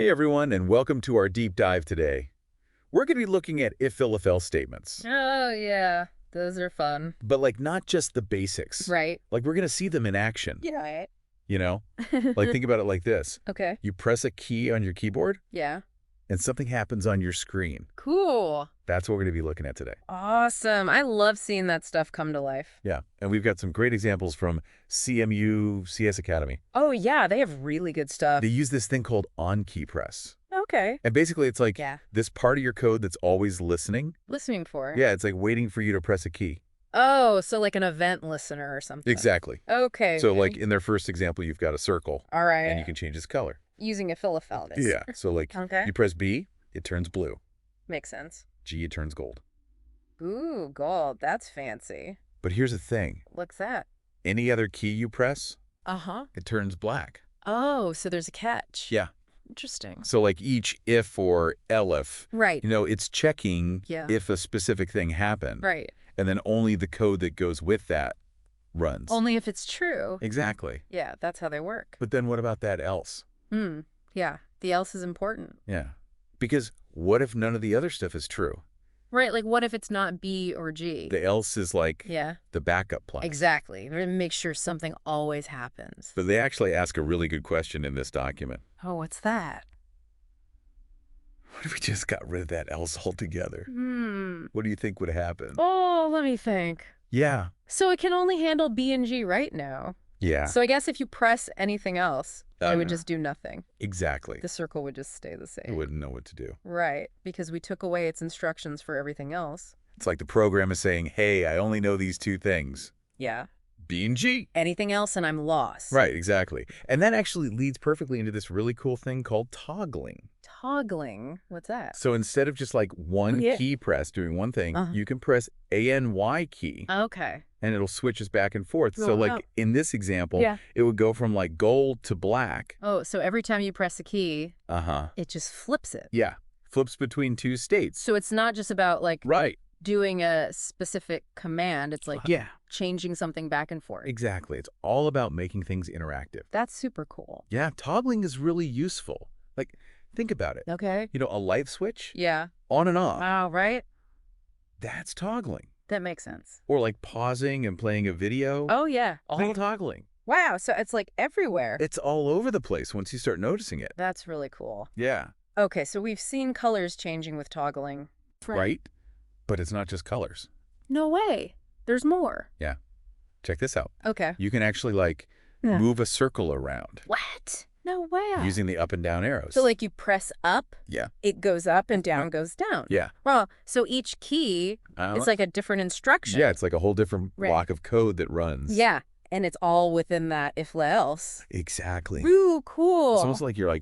Hey everyone, and welcome to our deep dive today. We're going to be looking at if-else statements. Oh, yeah. Those are fun. But not just the basics. Right. We're going to see them in action. Yeah. Right. You know? Think about it like this. Okay. You press a key on your keyboard, Yeah. and something happens on your screen. Cool. That's what we're going to be looking at today. Awesome. I love seeing that stuff come to life. Yeah, and we've got some great examples from CMU, CS Academy. Oh, yeah. They have really good stuff. They use this thing called onKeyPress. Okay. And basically it's like Yeah. this part of your code that's always listening. Listening for. Yeah, it's like waiting for you to press a key. Oh, so like an event listener or something. Exactly. Okay. So in their first example, you've got a circle. All right. And you can change its color. Using a Philopheltis. Yeah. So Okay. you press B, it turns blue. Makes sense. G, it turns gold. Ooh, gold. That's fancy. But here's the thing. What's that? Any other key you press, Uh-huh. it turns black. Oh, so there's a catch. Yeah. Interesting. So each if or elif, Right. it's checking Yeah. if a specific thing happened. Right. And then only the code that goes with that runs. Only if it's true. Exactly. Yeah, that's how they work. But then what about that else? Yeah, the else is important. Yeah. Because what if none of the other stuff is true? Right, like what if it's not B or G? The else is Yeah, the backup plan. exactly. We're gonna make sure something always happens. But they actually ask a really good question in this document. Oh, what's that? What if we just got rid of that else altogether? What do you think would happen? Oh, let me think. Yeah. So it can only handle B and G right now. Yeah. So I guess if you press anything else, it would no. just do nothing. Exactly. The circle would just stay the same. It wouldn't know what to do. Right, because we took away its instructions for everything else. It's like the program is saying, hey, I only know these two things. Yeah. B and G. Anything else and I'm lost. Right, exactly. And that actually leads perfectly into this really cool thing called toggling. Toggling? What's that? So instead of just one Yeah. key press doing one thing, Uh-huh. you can press ANY key Okay. and it'll switch us back and forth. Oh, So wow. in this example, Yeah. it would go from gold to black. Oh, so every time you press a key, Uh-huh. it just flips it. Yeah. Flips between two states. So it's not just about Right. doing a specific command. It's Yeah. changing something back and forth. Exactly. It's all about making things interactive. That's super cool. Yeah, toggling is really useful. Think about it. Okay. A light switch, Yeah. on and off. Wow, right? That's toggling. That makes sense. Or pausing and playing a video. Oh, yeah. All toggling. Wow. So it's everywhere. It's all over the place once you start noticing it. That's really cool. Yeah. Okay, so we've seen colors changing with toggling. Right? But it's not just colors. No way. There's more. Yeah. Check this out. Okay. You can actually Yeah. move a circle around What? No way. using the up and down arrows. So you press up, Yeah. it goes up, and down goes down. Yeah. Well, so each key is a different instruction. Yeah, it's a whole different Right. block of code that runs. Yeah, and it's all within that if-else. Exactly. Ooh, cool. It's almost like you're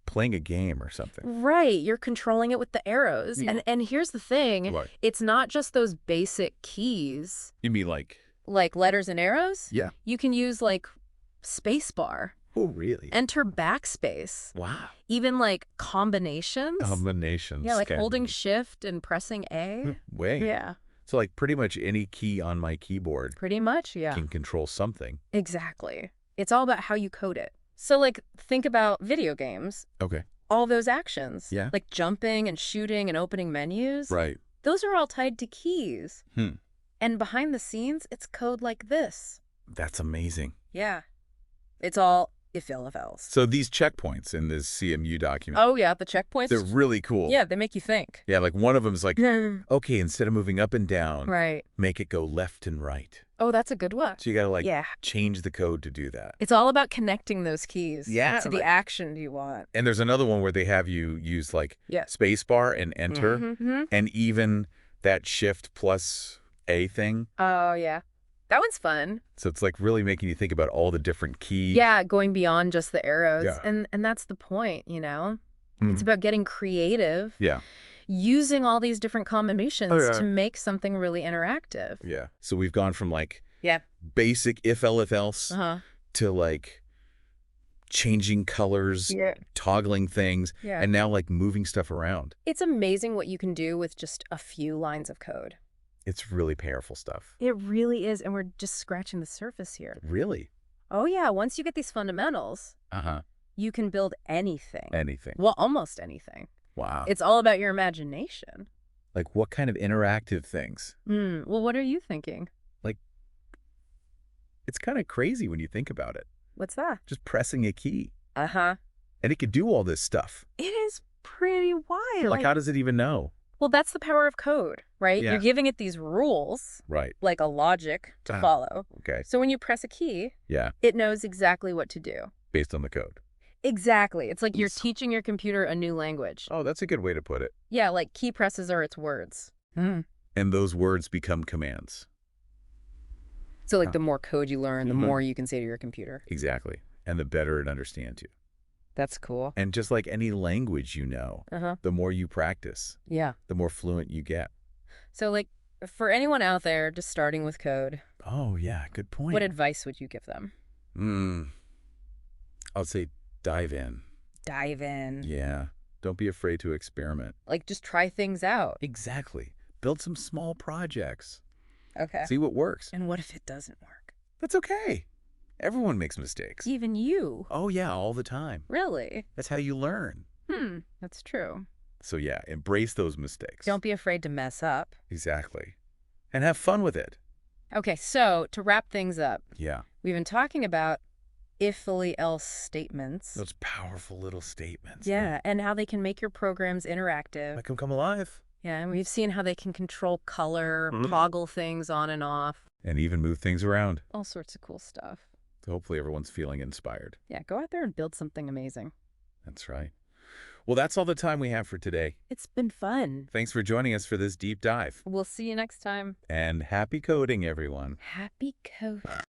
playing a game or something. Right, you're controlling it with the arrows. Yeah. And here's the thing, What? it's not just those basic keys, You mean like letters and arrows. Yeah. You can use space bar, Oh, really? enter backspace, Wow. even combinations. Combinations. Yeah, can holding be- shift and pressing A. Way. Yeah, So pretty much any key on my keyboard pretty much, yeah. can control something. Exactly. It's all about how you code it. So think about video games. Okay. All those actions. Yeah. Like jumping and shooting and opening menus. Right. Those are all tied to keys. Hmm. And behind the scenes, it's code like this. That's amazing. Yeah. It's all if-else. So these checkpoints in this CMU document, Oh, yeah, the checkpoints. they're really cool. Yeah, they make you think. Yeah, one of them is okay, instead of moving up and down, Right. make it go left and right. Oh, that's a good one. So you got to Yeah. change the code to do that. It's all about connecting those keys Yeah, to the action you want. And there's another one where they have you use Yeah. space bar and enter, Mm-hmm. and even that shift plus A thing. Oh, yeah. That one's fun. So it's really making you think about all the different keys. Yeah, going beyond just the arrows. Yeah. And that's the point, Mhm. It's about getting creative, Yeah. using all these different combinations Oh, yeah. to make something really interactive. Yeah. So we've gone from Yeah. basic if else Uh-huh. to changing colors, Yeah. toggling things, Yeah. and now moving stuff around. It's amazing what you can do with just a few lines of code. It's really powerful stuff. It really is, and we're just scratching the surface here. Really? Oh, yeah, once you get these fundamentals, Uh-huh. you can build anything. Anything. Well, almost anything. Wow. It's all about your imagination. Like what kind of interactive things? Well, what are you thinking? Like, it's kind of crazy when you think about it. What's that? Just pressing a key. Uh-huh. And it could do all this stuff. It is pretty wild. Like, how does it even know? Well, that's the power of code, right? Yeah. You're giving it these rules, Right. like a logic to follow. Okay. So when you press a key, Yeah. it knows exactly what to do. Based on the code. Exactly. It's like you're teaching your computer a new language. Oh, that's a good way to put it. Yeah, like key presses are its words. And those words become commands. So like the more code you learn, the more you can say to your computer. Exactly. And the better it understands you. That's cool. And just like any language you know, the more you practice, Yeah. the more fluent you get. So like for anyone out there just starting with code, Oh, yeah. Good point. what advice would you give them? I'll say dive in. Dive in. Yeah. Don't be afraid to experiment. Like just try things out. Exactly. Build some small projects. Okay. See what works. And what if it doesn't work? That's okay. Everyone makes mistakes. Even you. Oh, yeah, all the time. Really? That's how you learn. That's true. So, yeah, embrace those mistakes. Don't be afraid to mess up. Exactly. And have fun with it. Okay, so to wrap things up, Yeah. we've been talking about if-else statements. Those powerful little statements. Yeah, and how they can make your programs interactive. Make them come alive. Yeah, and we've seen how they can control color, toggle things on and off. And even move things around. All sorts of cool stuff. So hopefully everyone's feeling inspired. Yeah, go out there and build something amazing. That's right. Well, that's all the time we have for today. It's been fun. Thanks for joining us for this deep dive. We'll see you next time. And happy coding, everyone. Happy coding.